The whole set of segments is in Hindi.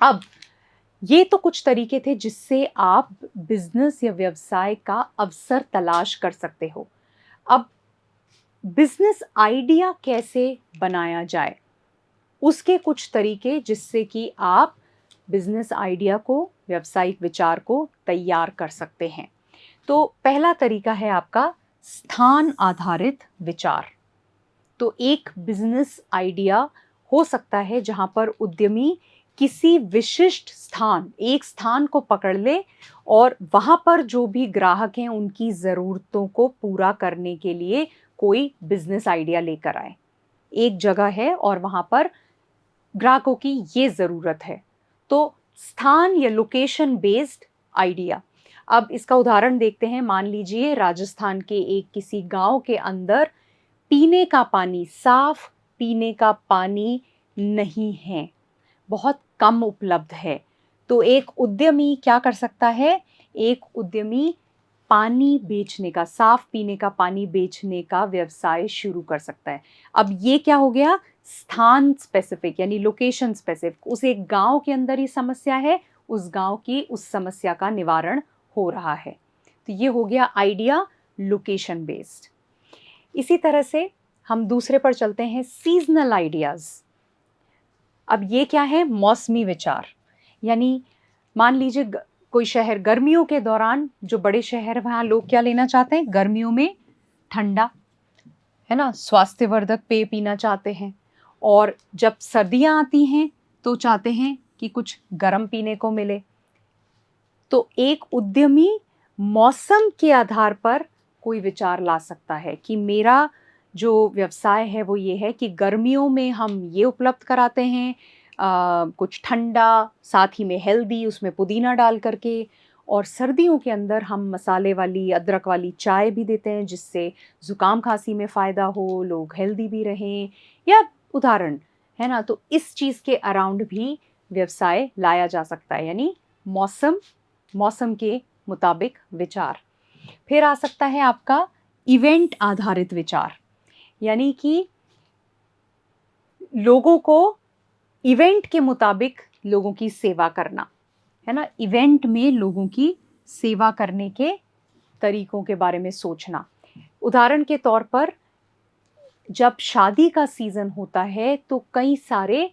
अब ये तो कुछ तरीके थे जिससे आप बिजनेस या व्यवसाय का अवसर तलाश कर सकते हो। अब बिजनेस आइडिया कैसे बनाया जाए, उसके कुछ तरीके जिससे कि आप बिजनेस आइडिया को, व्यावसायिक विचार को तैयार कर सकते हैं। तो पहला तरीका है आपका स्थान आधारित विचार। तो एक बिजनेस आइडिया हो सकता है जहां पर उद्यमी किसी विशिष्ट स्थान, एक स्थान को पकड़ ले और वहां पर जो भी ग्राहक हैं उनकी ज़रूरतों को पूरा करने के लिए कोई बिजनेस आइडिया लेकर आए। एक जगह है और वहां पर ग्राहकों की ये ज़रूरत है, तो स्थान या लोकेशन बेस्ड आइडिया। अब इसका उदाहरण देखते हैं। मान लीजिए राजस्थान के एक किसी गांव के अंदर पीने का पानी, साफ पीने का पानी नहीं है, बहुत कम उपलब्ध है। तो एक उद्यमी क्या कर सकता है? एक उद्यमी पानी बेचने का, साफ पीने का पानी बेचने का व्यवसाय शुरू कर सकता है। अब ये क्या हो गया? स्थान स्पेसिफिक यानी लोकेशन स्पेसिफिक। उस एक गांव के अंदर ही समस्या है, उस गांव की उस समस्या का निवारण हो रहा है। तो ये हो गया आइडिया लोकेशन बेस्ड। इसी तरह से हम दूसरे पर चलते हैं, सीजनल आइडियाज। अब ये क्या है? मौसमी विचार। यानी मान लीजिए कोई शहर गर्मियों के दौरान, जो बड़े शहर वहाँ लोग क्या लेना चाहते हैं? गर्मियों में ठंडा, है ना, स्वास्थ्यवर्धक पेय पीना चाहते हैं। और जब सर्दियाँ आती हैं तो चाहते हैं कि कुछ गर्म पीने को मिले। तो एक उद्यमी मौसम के आधार पर कोई विचार ला सकता है कि मेरा जो व्यवसाय है वो ये है कि गर्मियों में हम ये उपलब्ध कराते हैं, कुछ ठंडा, साथ ही में हेल्दी, उसमें पुदीना डाल करके। और सर्दियों के अंदर हम मसाले वाली, अदरक वाली चाय भी देते हैं जिससे ज़ुकाम खांसी में फ़ायदा हो, लोग हेल्दी भी रहें। या उदाहरण है ना, तो इस चीज़ के अराउंड भी व्यवसाय लाया जा सकता है। यानी मौसम, मौसम के मुताबिक विचार। फिर आ सकता है आपका इवेंट आधारित विचार। यानी कि लोगों को इवेंट के मुताबिक लोगों की सेवा करना, है ना, इवेंट में लोगों की सेवा करने के तरीकों के बारे में सोचना। उदाहरण के तौर पर जब शादी का सीजन होता है तो कई सारे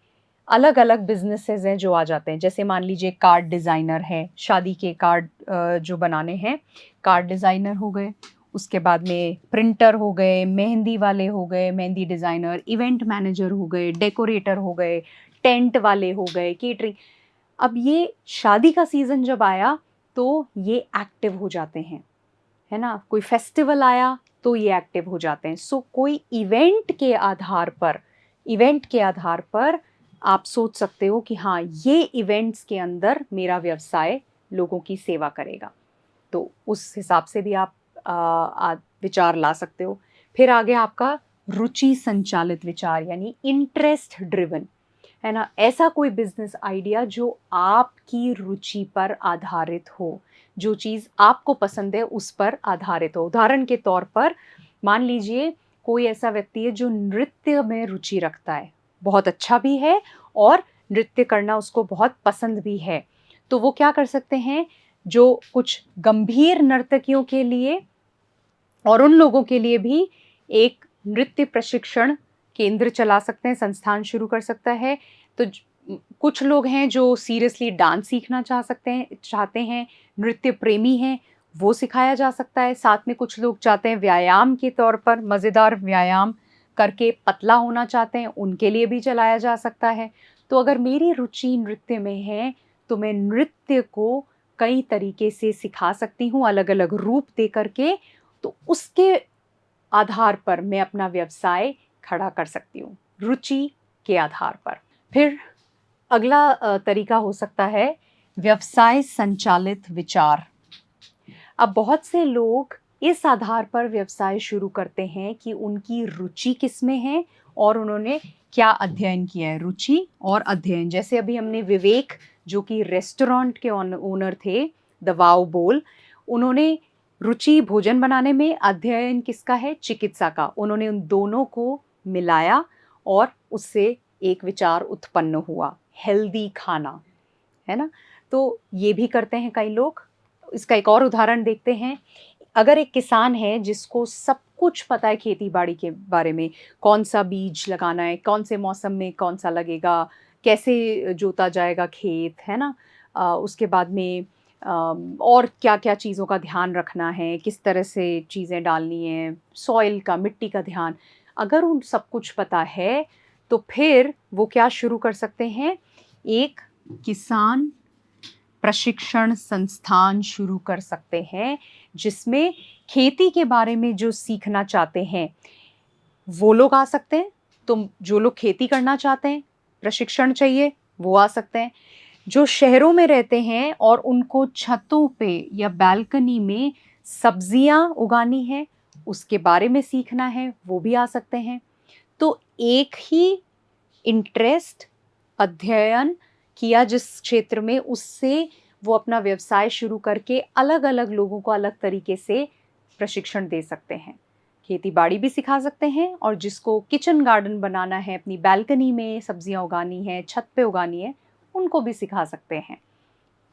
अलग अलग बिजनेसेस हैं जो आ जाते हैं। जैसे मान लीजिए कार्ड डिज़ाइनर है, शादी के कार्ड जो बनाने हैं, कार्ड डिज़ाइनर हो गए। उसके बाद में प्रिंटर हो गए, मेहंदी वाले हो गए, मेहंदी डिज़ाइनर, इवेंट मैनेजर हो गए, डेकोरेटर हो गए, टेंट वाले हो गए, केटरिंग। अब ये शादी का सीज़न जब आया तो ये एक्टिव हो जाते हैं, है ना। कोई फेस्टिवल आया तो ये एक्टिव हो जाते हैं। सो कोई इवेंट के आधार पर, इवेंट के आधार पर आप सोच सकते हो कि हाँ, ये इवेंट्स के अंदर मेरा व्यवसाय लोगों की सेवा करेगा। तो उस हिसाब से भी आप विचार ला सकते हो। फिर आ गया आपका रुचि संचालित विचार, यानी इंटरेस्ट ड्रिवन, है ना। ऐसा कोई बिजनेस आइडिया जो आपकी रुचि पर आधारित हो, जो चीज़ आपको पसंद है उस पर आधारित हो। उदाहरण के तौर पर मान लीजिए कोई ऐसा व्यक्ति है जो नृत्य में रुचि रखता है, बहुत अच्छा भी है और नृत्य करना उसको बहुत पसंद भी है। तो वो क्या कर सकते हैं? जो कुछ गंभीर नर्तकियों के लिए और उन लोगों के लिए भी एक नृत्य प्रशिक्षण केंद्र चला सकते हैं, संस्थान शुरू कर सकता है। तो कुछ लोग हैं जो सीरियसली डांस सीखना चाहते हैं, नृत्य प्रेमी हैं, वो सिखाया जा सकता है। साथ में कुछ लोग चाहते हैं व्यायाम के तौर पर, मज़ेदार व्यायाम करके पतला होना चाहते हैं, उनके लिए भी चलाया जा सकता है। तो अगर मेरी रुचि नृत्य में है तो मैं नृत्य को कई तरीके से सिखा सकती हूँ, अलग अलग रूप दे करके। तो उसके आधार पर मैं अपना व्यवसाय खड़ा कर सकती हूँ, रुचि के आधार पर। फिर अगला तरीका हो सकता है व्यवसाय संचालित विचार। अब बहुत से लोग इस आधार पर व्यवसाय शुरू करते हैं कि उनकी रुचि किस में है और उन्होंने क्या अध्ययन किया है। रुचि और अध्ययन, जैसे अभी हमने विवेक जो कि रेस्टोरेंट के ओनर थे, द वाव बोल, उन्होंने रुचि भोजन बनाने में, अध्ययन किसका है? चिकित्सा का। उन्होंने उन दोनों को मिलाया और उससे एक विचार उत्पन्न हुआ, हेल्दी खाना। है ना? तो ये भी करते हैं कई लोग। इसका एक और उदाहरण देखते हैं। अगर एक किसान है जिसको सब कुछ पता है खेती-बाड़ी के बारे में, कौन-सा बीज लगाना है, कौन से मौसम में कौन-सा लगेगा, कैसे जोता जाएगा खेत, है ना? उसके बाद में और क्या-क्या चीज़ों का ध्यान रखना है, किस तरह से चीज़ें डालनी हैं, सॉइल का, मिट्टी का ध्यान। अगर उन सब कुछ पता है, तो फिर वो क्या शुरू कर सकते हैं, एक किसान प्रशिक्षण संस्थान शुरू कर सकते हैं, जिसमें खेती के बारे में जो सीखना चाहते हैं, वो लोग आ सकते हैं। तो जो लोग खेती करना चाहते हैं, प्रशिक्षण चाहिए, वो आ सकते हैं। जो शहरों में रहते हैं और उनको छतों पे या बालकनी में सब्जियां उगानी है, उसके बारे में सीखना है, वो भी आ सकते हैं। तो एक ही इंटरेस्ट, अध्ययन किया जिस क्षेत्र में, उससे वो अपना व्यवसाय शुरू करके अलग-अलग लोगों को अलग तरीके से प्रशिक्षण दे सकते हैं। खेती-बाड़ी भी सिखा सकते हैं और जिसको किचन गार्डन बनाना है, अपनी बालकनी में सब्जियां उगानी है, छत पे उगानी है, उनको भी सिखा सकते हैं।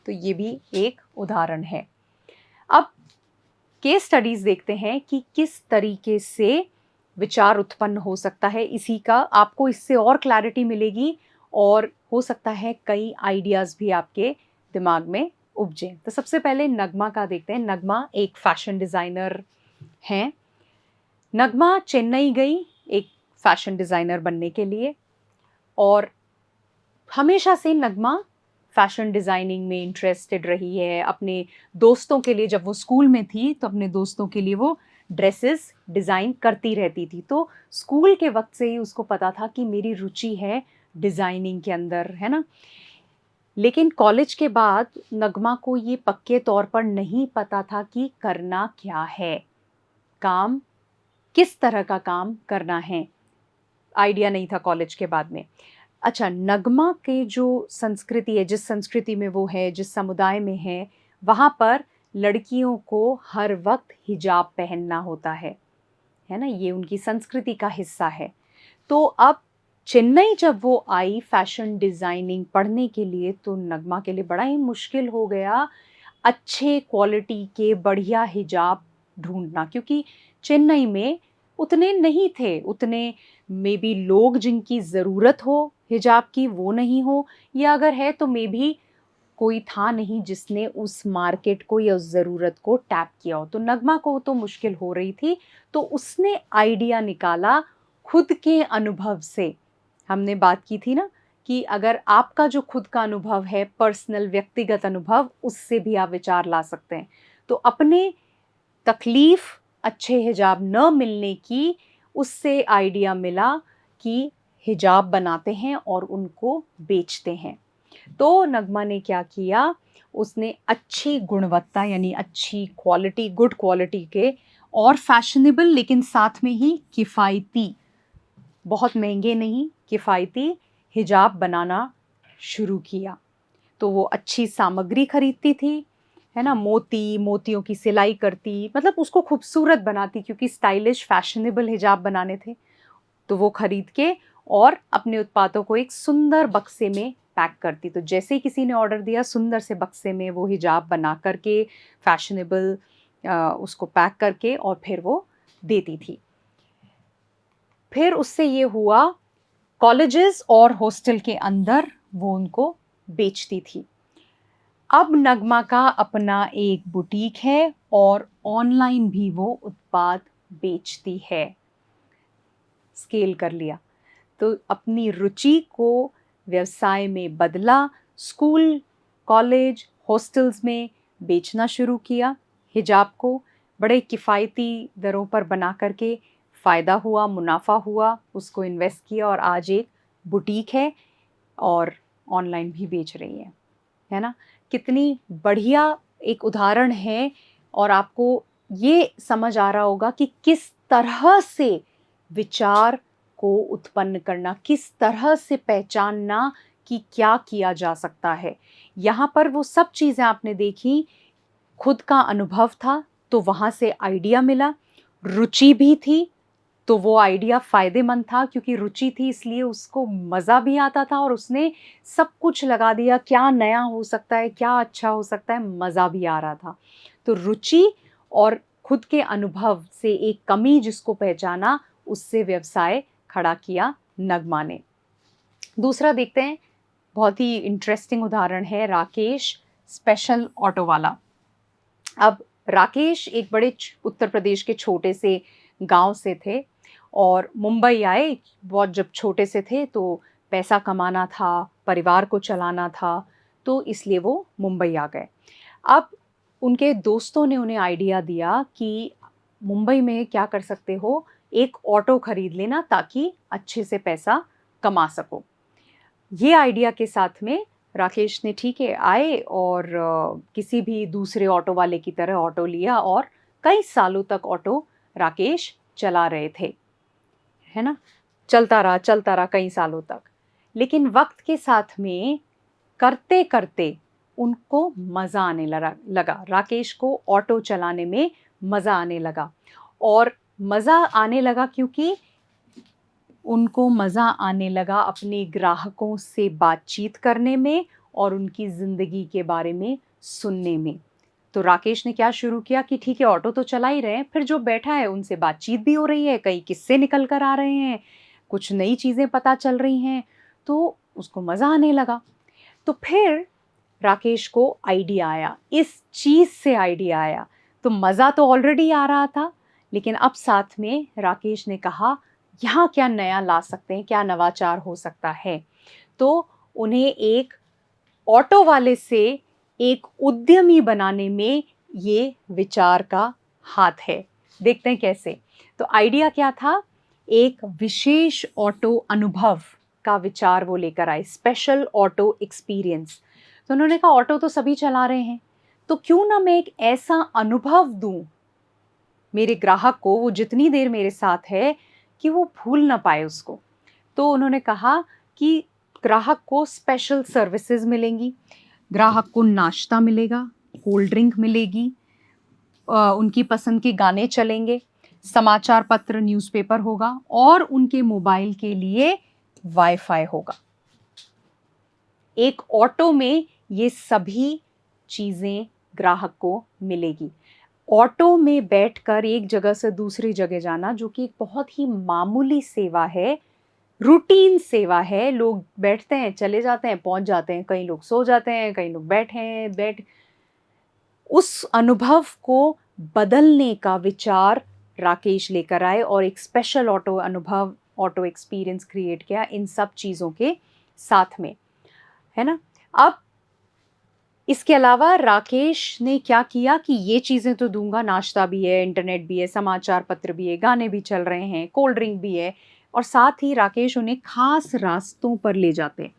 तो ये भी एक उदाहरण है। अब केस स्टडीज देखते हैं कि किस तरीके से विचार उत्पन्न हो सकता है। इसी का आपको इससे और क्लैरिटी मिलेगी और हो सकता है कई आइडियाज भी आपके दिमाग में उपजें। तो सबसे पहले नगमा का देखते हैं। नगमा एक फैशन डिजाइनर हैं। नगमा चेन्नई गई एक फैशन डिजाइनर बनने के लिए और हमेशा से नगमा फैशन डिजाइनिंग में इंटरेस्टेड रही है। अपने दोस्तों के लिए, जब वो स्कूल में थी तो अपने दोस्तों के लिए वो ड्रेसेस डिज़ाइन करती रहती थी। तो स्कूल के वक्त से ही उसको पता था कि मेरी रुचि है डिज़ाइनिंग के अंदर, है ना? लेकिन कॉलेज के बाद नगमा को ये पक्के तौर पर नहीं पता था कि करना क्या है, काम किस तरह का काम करना है, आइडिया नहीं था कॉलेज के बाद में। अच्छा, नगमा के जो संस्कृति है, जिस संस्कृति में वो है, जिस समुदाय में है, वहाँ पर लड़कियों को हर वक्त हिजाब पहनना होता है ना? ये उनकी संस्कृति का हिस्सा है। तो अब चेन्नई जब वो आई फैशन डिज़ाइनिंग पढ़ने के लिए, तो नगमा के लिए बड़ा ही मुश्किल हो गया अच्छे क्वालिटी के बढ़िया हिजाब ढूँढना, क्योंकि चेन्नई में उतने नहीं थे, उतने मे बी लोग जिनकी ज़रूरत हो हिजाब की वो नहीं हो, या अगर है तो मे बी कोई था नहीं जिसने उस मार्केट को या उस ज़रूरत को टैप किया हो। तो नगमा को तो मुश्किल हो रही थी, तो उसने आइडिया निकाला खुद के अनुभव से। हमने बात की थी ना कि अगर आपका जो खुद का अनुभव है, पर्सनल व्यक्तिगत अनुभव, उससे भी आप विचार ला सकते हैं। तो अपने तकलीफ अच्छे हिजाब न मिलने की, उससे आइडिया मिला कि हिजाब बनाते हैं और उनको बेचते हैं। तो नगमा ने क्या किया, उसने अच्छी गुणवत्ता यानी अच्छी क्वालिटी, गुड क्वालिटी के और फैशनेबल लेकिन साथ में ही किफ़ायती, बहुत महंगे नहीं, किफ़ायती हिजाब बनाना शुरू किया। तो वो अच्छी सामग्री खरीदती थी, है ना? मोती, मोतियों की सिलाई करती, मतलब उसको खूबसूरत बनाती, क्योंकि स्टाइलिश फैशनेबल हिजाब बनाने थे। तो वो खरीद के और अपने उत्पादों को एक सुंदर बक्से में पैक करती। तो जैसे ही किसी ने ऑर्डर दिया, सुंदर से बक्से में वो हिजाब बना करके फैशनेबल उसको पैक करके और फिर वो देती थी। फिर उससे ये हुआ, कॉलेजेस और हॉस्टल के अंदर वो उनको बेचती थी। अब नगमा का अपना एक बुटीक है और ऑनलाइन भी वो उत्पाद बेचती है। स्केल कर लिया, तो अपनी रुचि को व्यवसाय में बदला, स्कूल, कॉलेज, हॉस्टल्स में बेचना शुरू किया हिजाब को, बड़े किफ़ायती दरों पर बना करके। फ़ायदा हुआ, मुनाफा हुआ, उसको इन्वेस्ट किया और आज एक बुटीक है और ऑनलाइन भी बेच रही है ना? कितनी बढ़िया एक उदाहरण है। और आपको ये समझ आ रहा होगा कि किस तरह से विचार को उत्पन्न करना, किस तरह से पहचानना कि क्या किया जा सकता है। यहाँ पर वो सब चीज़ें आपने देखी, खुद का अनुभव था तो वहाँ से आइडिया मिला, रुचि भी थी तो वो आइडिया फ़ायदेमंद था क्योंकि रुचि थी, इसलिए उसको मज़ा भी आता था और उसने सब कुछ लगा दिया, क्या नया हो सकता है, क्या अच्छा हो सकता है, मज़ा भी आ रहा था। तो रुचि और खुद के अनुभव से एक कमी जिसको पहचाना, उससे व्यवसाय खड़ा किया नगमा ने। दूसरा देखते हैं, बहुत ही इंटरेस्टिंग उदाहरण है राकेश स्पेशल ऑटो वाला। अब राकेश एक बड़े उत्तर प्रदेश के छोटे से गांव से थे और मुंबई आए। बहुत जब छोटे से थे तो पैसा कमाना था, परिवार को चलाना था, तो इसलिए वो मुंबई आ गए। अब उनके दोस्तों ने उन्हें आइडिया दिया कि मुंबई में क्या कर सकते हो, एक ऑटो खरीद लेना ताकि अच्छे से पैसा कमा सको। ये आइडिया के साथ में राकेश ने ठीक है आए और किसी भी दूसरे ऑटो वाले की तरह ऑटो लिया और कई सालों तक ऑटो राकेश चला रहे थे, है ना? चलता रहा कई सालों तक। लेकिन वक्त के साथ में करते करते उनको मज़ा आने लगा। राकेश को ऑटो चलाने में मज़ा आने लगा और मज़ा आने लगा क्योंकि उनको मज़ा आने लगा अपने ग्राहकों से बातचीत करने में और उनकी ज़िंदगी के बारे में सुनने में। तो राकेश ने क्या शुरू किया कि ठीक है, ऑटो तो चला ही रहे हैं, फिर जो बैठा है उनसे बातचीत भी हो रही है, कई किस्से निकल कर आ रहे हैं, कुछ नई चीज़ें पता चल रही हैं, तो उसको मज़ा आने लगा। तो फिर राकेश को आइडिया आया, इस चीज़ से आइडिया आया। तो मज़ा तो ऑलरेडी आ रहा था, लेकिन अब साथ में राकेश ने कहा, यहाँ क्या नया ला सकते हैं, क्या नवाचार हो सकता है? तो उन्हें एक ऑटो वाले से एक उद्यमी बनाने में ये विचार का हाथ है। देखते हैं कैसे। तो आइडिया क्या था? एक विशेष ऑटो अनुभव का विचार वो लेकर आए, स्पेशल ऑटो एक्सपीरियंस। तो उन्होंने कहा ऑटो तो सभी चला रहे हैं, तो क्यों ना मैं एक ऐसा अनुभव दूं मेरे ग्राहक को, वो जितनी देर मेरे साथ है कि वो भूल ना पाए उसको। तो उन्होंने कहा कि ग्राहक को स्पेशल सर्विसेज मिलेंगी, ग्राहक को नाश्ता मिलेगा, कोल्ड ड्रिंक मिलेगी, उनकी पसंद के गाने चलेंगे, समाचार पत्र न्यूज़पेपर होगा और उनके मोबाइल के लिए वाईफाई होगा। एक ऑटो में ये सभी चीज़ें ग्राहक को मिलेगी। ऑटो में बैठकर एक जगह से दूसरी जगह जाना, जो कि एक बहुत ही मामूली सेवा है, रूटीन सेवा है। लोग बैठते हैं, चले जाते हैं, पहुंच जाते हैं, कई लोग सो जाते हैं, कई लोग बैठे हैं, उस अनुभव को बदलने का विचार राकेश लेकर आए और एक स्पेशल ऑटो अनुभव, ऑटो एक्सपीरियंस क्रिएट किया इन सब चीज़ों के साथ में, है ना? अब इसके अलावा राकेश ने क्या किया कि ये चीज़ें तो दूंगा, नाश्ता भी है, इंटरनेट भी है, समाचार पत्र भी है, गाने भी चल रहे हैं, कोल्ड ड्रिंक भी है, और साथ ही राकेश उन्हें खास रास्तों पर ले जाते,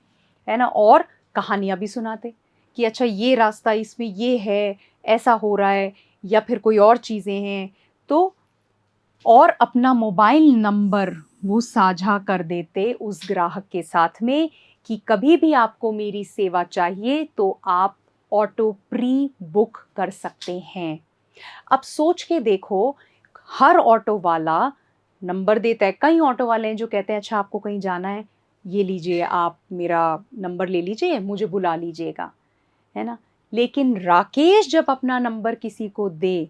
है ना, और कहानियाँ भी सुनाते कि अच्छा ये रास्ता, इसमें ये है, ऐसा हो रहा है, या फिर कोई और चीज़ें हैं। तो और अपना मोबाइल नंबर वो साझा कर देते उस ग्राहक के साथ में कि कभी भी आपको मेरी सेवा चाहिए तो आप ऑटो प्री बुक कर सकते हैं। अब सोच के देखो, हर ऑटो वाला नंबर देता है। कई ऑटो वाले हैं जो कहते हैं अच्छा आपको कहीं जाना है, ये लीजिए, आप मेरा नंबर ले लीजिए, मुझे बुला लीजिएगा, है ना? लेकिन राकेश जब अपना नंबर किसी को दे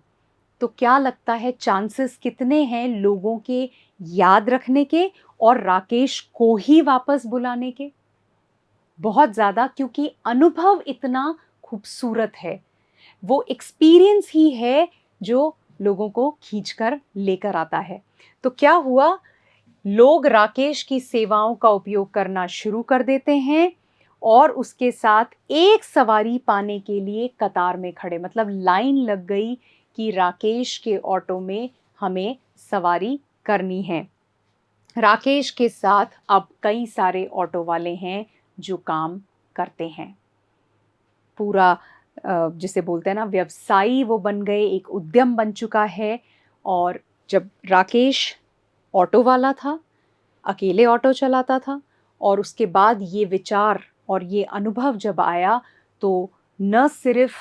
तो क्या लगता है चांसेस कितने हैं लोगों के याद रखने के और राकेश को ही वापस बुलाने के? बहुत ज़्यादा, क्योंकि अनुभव इतना खूबसूरत है, वो एक्सपीरियंस ही है जो लोगों को खींचकर लेकर आता है। तो क्या हुआ, लोग राकेश की सेवाओं का उपयोग करना शुरू कर देते हैं और उसके साथ एक सवारी पाने के लिए कतार में खड़े, मतलब लाइन लग गई कि राकेश के ऑटो में हमें सवारी करनी है। राकेश के साथ अब कई सारे ऑटो वाले हैं जो काम करते हैं। पूरा जिसे बोलते हैं ना व्यवसायी वो बन गए, एक उद्यम बन चुका है। और जब राकेश ऑटो वाला था, अकेले ऑटो चलाता था, और उसके बाद ये विचार और ये अनुभव जब आया तो न सिर्फ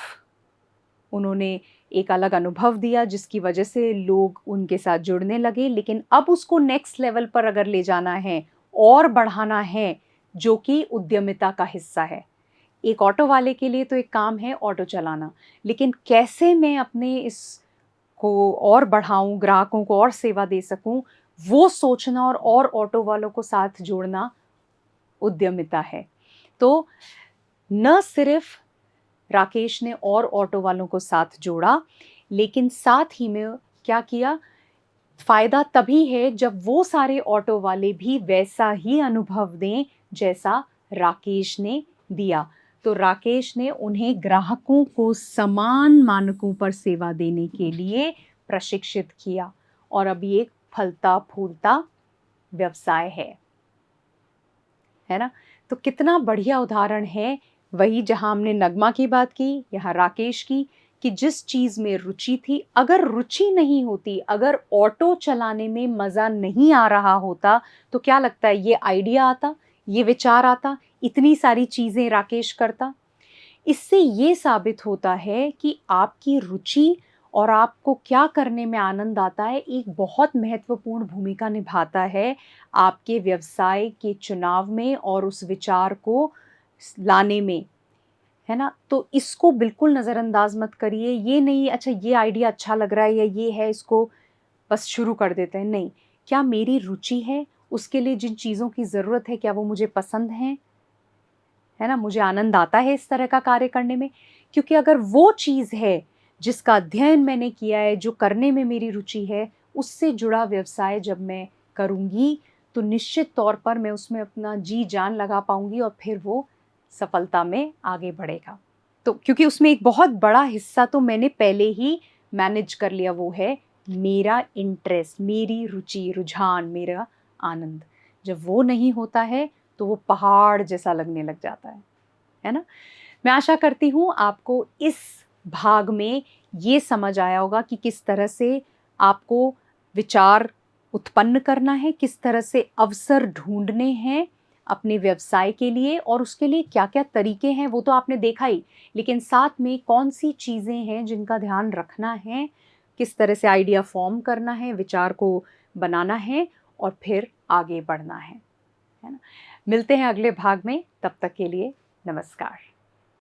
उन्होंने एक अलग अनुभव दिया जिसकी वजह से लोग उनके साथ जुड़ने लगे। लेकिन अब उसको नेक्स्ट लेवल पर अगर ले जाना है और बढ़ाना है, जो कि उद्यमिता का हिस्सा है। एक ऑटो वाले के लिए तो एक काम है ऑटो चलाना, लेकिन कैसे मैं अपने इस को और बढ़ाऊं, ग्राहकों को और सेवा दे सकूं, वो सोचना और ऑटो वालों को साथ जोड़ना उद्यमिता है। तो न सिर्फ राकेश ने और ऑटो वालों को साथ जोड़ा, लेकिन साथ ही में क्या किया, फायदा तभी है जब वो सारे ऑटो वाले भी वैसा ही अनुभव दें जैसा राकेश ने दिया। तो राकेश ने उन्हें ग्राहकों को समान मानकों पर सेवा देने के लिए प्रशिक्षित किया और अब ये एक फलता फूलता व्यवसाय है ना। तो कितना बढ़िया उदाहरण है, वही जहां हमने नगमा की बात की, यहाँ राकेश की, कि जिस चीज में रुचि थी, अगर रुचि नहीं होती, अगर ऑटो चलाने में मजा नहीं आ रहा होता, तो क्या लगता है ये आइडिया आता, ये विचार आता, इतनी सारी चीजें राकेश करता? इससे ये साबित होता है कि आपकी रुचि और आपको क्या करने में आनंद आता है एक बहुत महत्वपूर्ण भूमिका निभाता है आपके व्यवसाय के चुनाव में और उस विचार को लाने में, है ना। तो इसको बिल्कुल नज़रअंदाज मत करिए। ये नहीं अच्छा ये आइडिया अच्छा लग रहा है या ये है, इसको बस शुरू कर देते हैं, नहीं। क्या मेरी रुचि है, उसके लिए जिन चीज़ों की ज़रूरत है क्या वो मुझे पसंद है ना, मुझे आनंद आता है इस तरह का कार्य करने में? क्योंकि अगर वो चीज़ है जिसका अध्ययन मैंने किया है, जो करने में मेरी रुचि है, उससे जुड़ा व्यवसाय जब मैं करूँगी तो निश्चित तौर पर मैं उसमें अपना जी जान लगा पाऊँगी और फिर वो सफलता में आगे बढ़ेगा। तो क्योंकि उसमें एक बहुत बड़ा हिस्सा तो मैंने पहले ही मैनेज कर लिया, वो है मेरा इंटरेस्ट, मेरी रुचि, रुझान, मेरा आनंद। जब वो नहीं होता है तो वो पहाड़ जैसा लगने लग जाता है ना। मैं आशा करती हूँ आपको इस भाग में ये समझ आया होगा कि किस तरह से आपको विचार उत्पन्न करना है, किस तरह से अवसर ढूंढने हैं अपने व्यवसाय के लिए, और उसके लिए क्या क्या तरीके हैं वो तो आपने देखा ही, लेकिन साथ में कौन सी चीज़ें हैं जिनका ध्यान रखना है, किस तरह से आइडिया फॉर्म करना है, विचार को बनाना है और फिर आगे बढ़ना है ना। मिलते हैं अगले भाग में, तब तक के लिए नमस्कार।